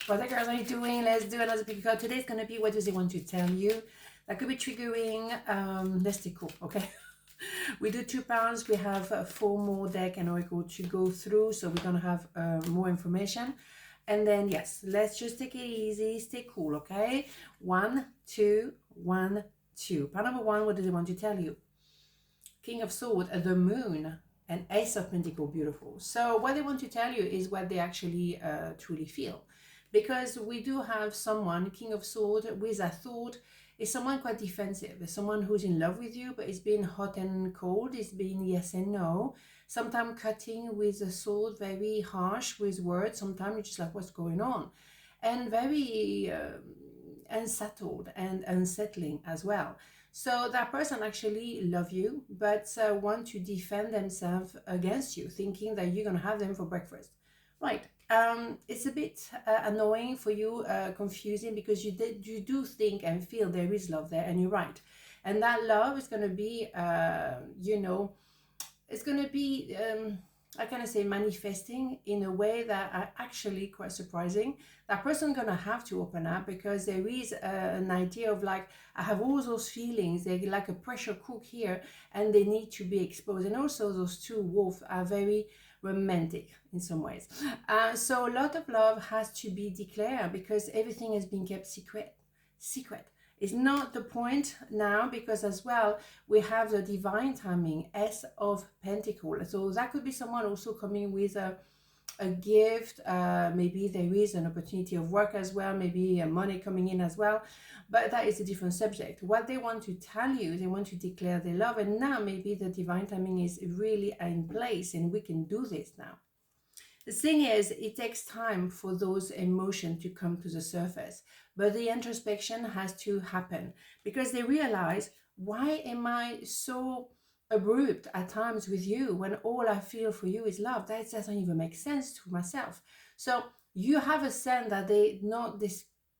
What the girls are you doing? Let's do another pick card. Today's going to be what does he want to tell you? That could be triggering. Let's take cool, okay? We do 2 pounds. We have 4 more deck and oracle to go through. So we're going to have more information. And then, yes, let's just take it easy. Stay cool, okay? 1, 2, 1, 2. Part number 1, what does he want to tell you? King of Swords, the Moon, and Ace of Pentacles, beautiful. So what they want to tell you is what they actually truly feel. Because we do have someone, King of Swords, with a thought, is someone quite defensive. It's someone who's in love with you, but it's been hot and cold. It's been yes and no. Sometimes cutting with a sword, very harsh with words. Sometimes you're just like, what's going on? And very unsettled and unsettling as well. So that person actually love you, but want to defend themselves against you, thinking that you're going to have them for breakfast. Right. It's a bit annoying for you, confusing, because you do think and feel there is love there, and you're right. And that love is going to be, it's going to be, I kind of say, manifesting in a way that are actually quite surprising. That person going to have to open up, because there is an idea of like, I have all those feelings, they're like a pressure cook here, and they need to be exposed. And also those two wolves are very romantic in some ways. So a lot of love has to be declared, because everything has been kept secret. It's not the point now, because as well we have the divine timing, S of Pentacles. So that could be someone also coming with a gift. Maybe there is an opportunity of work as well, maybe money coming in as well, but that is a different subject. What they want to tell you, they want to declare their love, and now maybe the divine timing is really in place and we can do this now. The thing is, it takes time for those emotions to come to the surface, but the introspection has to happen, because they realize, why am I so abrupt at times with you when all I feel for you is love? That doesn't even make sense to myself. So you have a sense that they're not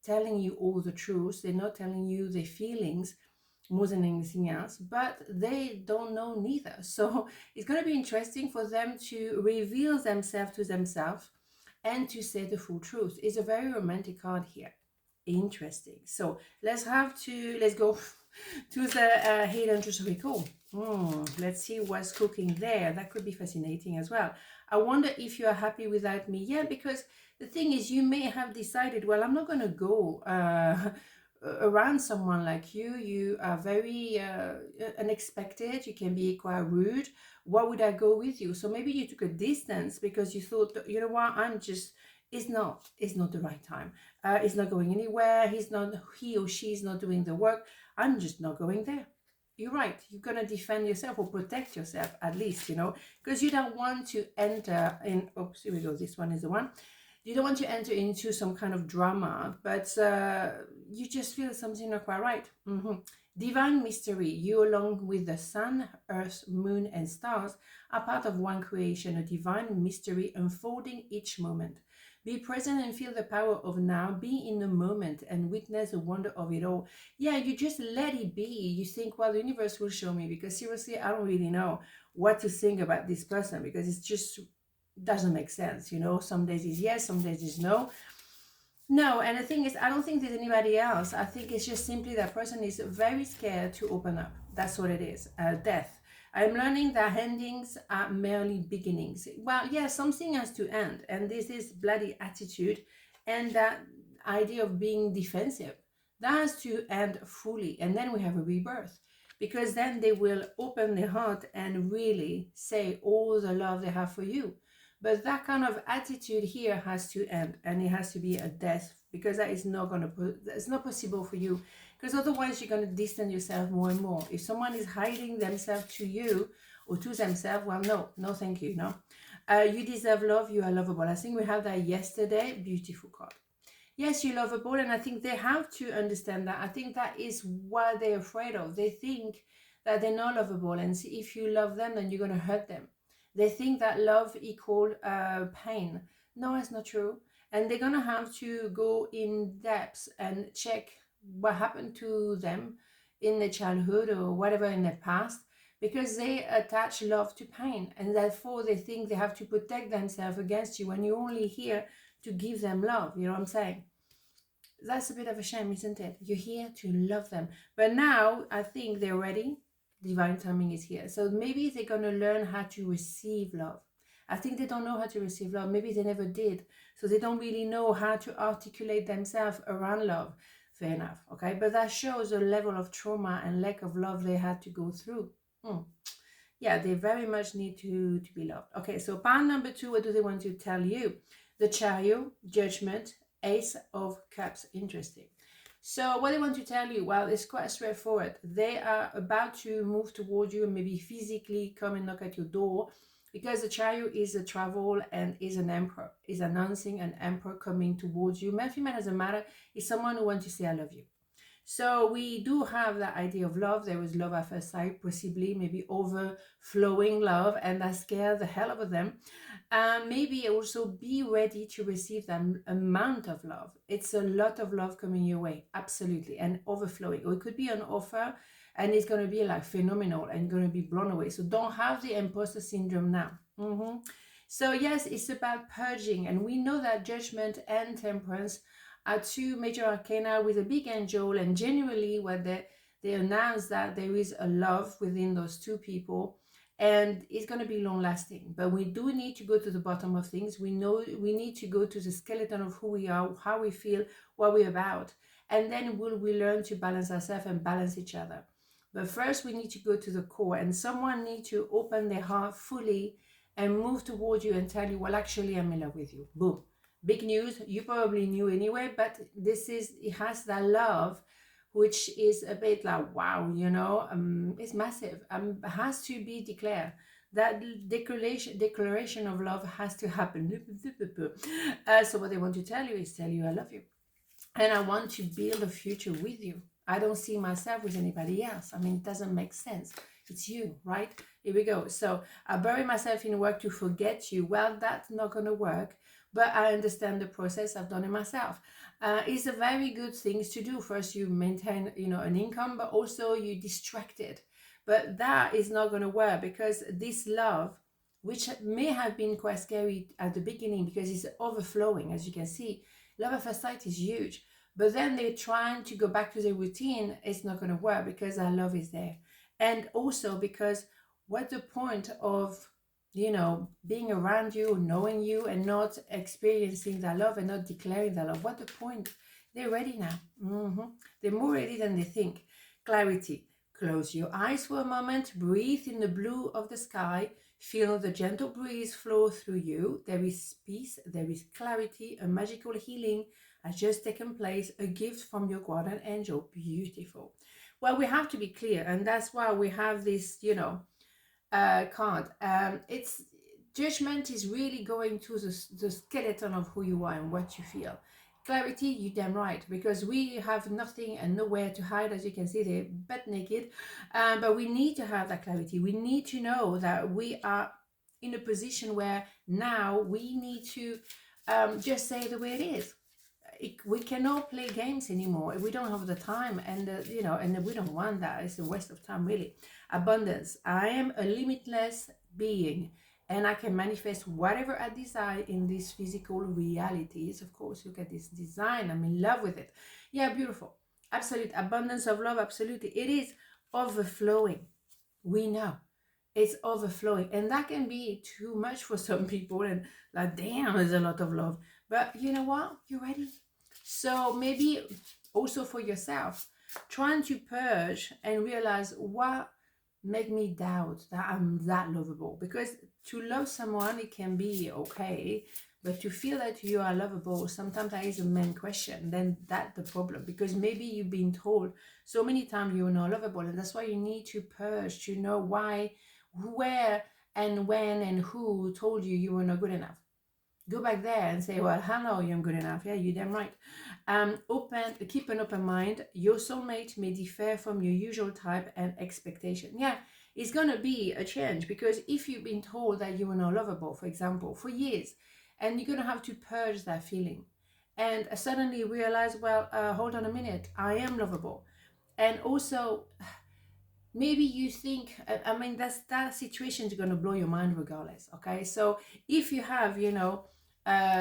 telling you all the truth, they're not telling you their feelings more than anything else, but they don't know neither. So it's going to be interesting for them to reveal themselves to themselves and to say the full truth. It's a very romantic card here. Interesting. So let's go to the hidden truth recall. Let's see what's cooking there. That could be fascinating as well. I wonder if you are happy without me. Yeah, because the thing is, you may have decided, well, I'm not going to go around someone like you. You are very unexpected. You can be quite rude. Why would I go with you? So maybe you took a distance because you thought, you know what, it's not the right time. It's not going anywhere. He or she is not doing the work. I'm just not going there. You're right. You're going to defend yourself or protect yourself at least, because you don't want to enter in. Oops, here we go. This one is the one. You don't want to enter into some kind of drama, but you just feel something not quite right. Divine mystery. You, along with the sun, earth, moon, and stars, are part of one creation, a divine mystery unfolding each moment. Be present and feel the power of now. Be in the moment and witness the wonder of it all. Yeah, you just let it be. You think, well, the universe will show me, because seriously, I don't really know what to think about this person, because it's just doesn't make sense. Some days is yes, some days is no. And the thing is, I don't think there's anybody else. I think it's just simply that person is very scared to open up. That's what it is. Death. I'm learning that endings are merely beginnings. Well, yeah, something has to end, and this is bloody attitude and that idea of being defensive, that has to end fully, and then we have a rebirth, because then they will open their heart and really say all the love they have for you. But that kind of attitude here has to end, and it has to be a death, because that is not going to it's not possible for you, because otherwise you're going to distance yourself more and more. If someone is hiding themselves to you or to themselves, well, no thank you. You deserve love. You are lovable. I think we have that yesterday. Beautiful card. Yes, you're lovable, and I think they have to understand that. I think that is what they're afraid of. They think that they're not lovable, and see, if you love them, then you're going to hurt them. They think that love equals pain. No, it's not true. And they're going to have to go in depth and check what happened to them in their childhood or whatever in their past, because they attach love to pain. And therefore, they think they have to protect themselves against you when you're only here to give them love. You know what I'm saying? That's a bit of a shame, isn't it? You're here to love them. But now I think they're ready. Divine timing is here. So maybe they're going to learn how to receive love. I think they don't know how to receive love. Maybe they never did. So they don't really know how to articulate themselves around love. Fair enough. Okay. But that shows a level of trauma and lack of love they had to go through. Yeah, they very much need to be loved. Okay, so part number 2, what do they want to tell you? The Chariot, Judgment, Ace of Cups. Interesting. So what they want to tell you, well, it's quite straightforward. They are about to move towards you and maybe physically come and knock at your door, because the Chariot is a travel and is an emperor, is announcing an emperor coming towards you. Male, female, doesn't matter. It's someone who wants to say, I love you. So we do have that idea of love. There was love at first sight, possibly, maybe overflowing love, and that scared the hell out of them. Maybe also be ready to receive that amount of love. It's a lot of love coming your way, absolutely, and overflowing. Or it could be an offer, and it's going to be like phenomenal and going to be blown away. So don't have the imposter syndrome now. So yes, it's about purging, and we know that Judgment and Temperance are 2 major arcana with a big angel, and genuinely what they announce that there is a love within those 2 people, and it's going to be long lasting. But we do need to go to the bottom of things. We know we need to go to the skeleton of who we are, how we feel, what we're about, and then we learn to balance ourselves and balance each other. But first we need to go to the core, and someone needs to open their heart fully and move towards you and tell you, well, actually I'm in love with you. Boom. Big news. You probably knew anyway, but it has that love, which is a bit like, wow, you know, it's massive. Has to be declared. That declaration of love has to happen. So what they want to tell you is, tell you I love you, and I want to build a future with you. I don't see myself with anybody else. I mean, it doesn't make sense. It's you, right? Here we go. So I bury myself in work to forget you. Well, that's not going to work. But I understand the process. I've done it myself. It's a very good thing to do. First, you maintain, an income, but also you distracted. But that is not going to work, because this love, which may have been quite scary at the beginning because it's overflowing, as you can see, love at first sight is huge. But then they're trying to go back to their routine. It's not going to work because our love is there. And also because what's the point of being around you, knowing you, and not experiencing that love and not declaring that love? What the point? They're ready now. They're more ready than they think. Clarity. Close your eyes for a moment. Breathe in the blue of the sky. Feel the gentle breeze flow through you. There is peace. There is clarity. A magical healing has just taken place. A gift from your guardian angel. Beautiful. Well, we have to be clear, and that's why we have this, card. It's Judgment is really going to the skeleton of who you are and what you feel. Clarity, you damn right, because we have nothing and nowhere to hide. As you can see, they're butt naked, but we need to have that clarity. We need to know that we are in a position where now we need to just say the way it is. We cannot play games anymore. We don't have the time, and and we don't want that. It's a waste of time, really. Abundance. I am a limitless being, and I can manifest whatever I desire in these physical realities. Of course, look at this design. I'm in love with it. Yeah, beautiful. Absolute abundance of love. Absolutely, it is overflowing. We know it's overflowing, and that can be too much for some people, and like, damn, there's a lot of love. But you know what? You're ready. So maybe also for yourself, trying to purge and realize what make me doubt that I'm that lovable. Because to love someone, it can be okay, but to feel that you are lovable, sometimes that is a main question. Then that's the problem, because maybe you've been told so many times you're not lovable, and that's why you need to purge to know why, where, and when, and who told you were not good enough. Go back there and say, well, hello, you're good enough. Yeah, you're damn right. Keep an open mind. Your soulmate may differ from your usual type and expectation. Yeah, it's going to be a change, because if you've been told that you were not lovable, for example, for years, and you're going to have to purge that feeling and suddenly realize, well, hold on a minute, I am lovable. And also, maybe you think, I mean, that situation is going to blow your mind regardless. Okay, so if you have,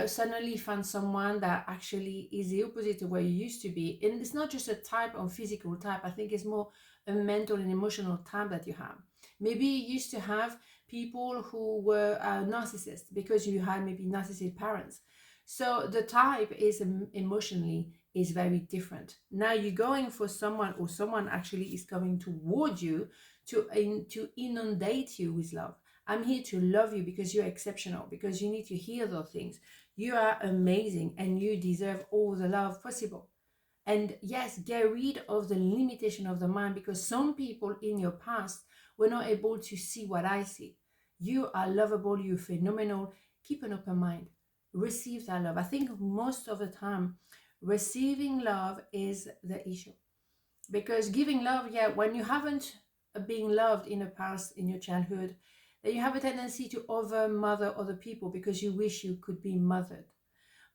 suddenly find someone that actually is the opposite of where you used to be. And it's not just a type of physical type. I think it's more a mental and emotional type that you have. Maybe you used to have people who were narcissists because you had maybe narcissistic parents. So the type is emotionally is very different. Now you're going for someone, or someone actually is coming toward you to inundate you with love. I'm here to love you because you're exceptional, because you need to hear those things. You are amazing and you deserve all the love possible. And yes, get rid of the limitation of the mind, because some people in your past were not able to see what I see. You are lovable, you're phenomenal. Keep an open mind. Receive that love. I think most of the time, receiving love is the issue. Because giving love, yeah, when you haven't been loved in the past, in your childhood, then you have a tendency to over mother other people because you wish you could be mothered.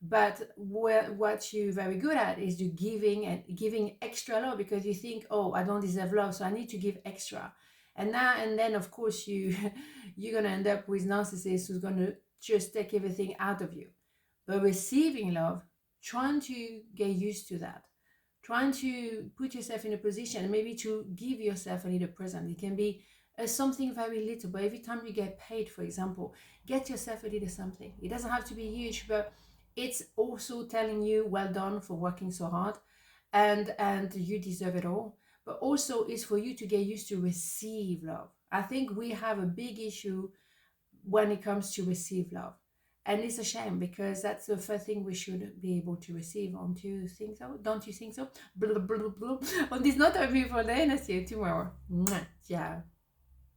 But what you're very good at is you giving, and giving extra love, because you think, oh, I don't deserve love, so I need to give extra. And now and then, of course, you're gonna end up with narcissist who's gonna just take everything out of you. But receiving love, trying to get used to that, trying to put yourself in a position, maybe to give yourself a little present. It can be something very little, but every time you get paid, for example, get yourself a little something. It doesn't have to be huge, but it's also telling you well done for working so hard, and you deserve it all. But also it's for you to get used to receive love. I think we have a big issue when it comes to receive love, and it's a shame, because that's the first thing we should be able to receive. Don't you think so? Don't you think so? Blah, blah, blah, blah. On this note, a beautiful day, and I'll see you tomorrow. Mwah. Ciao.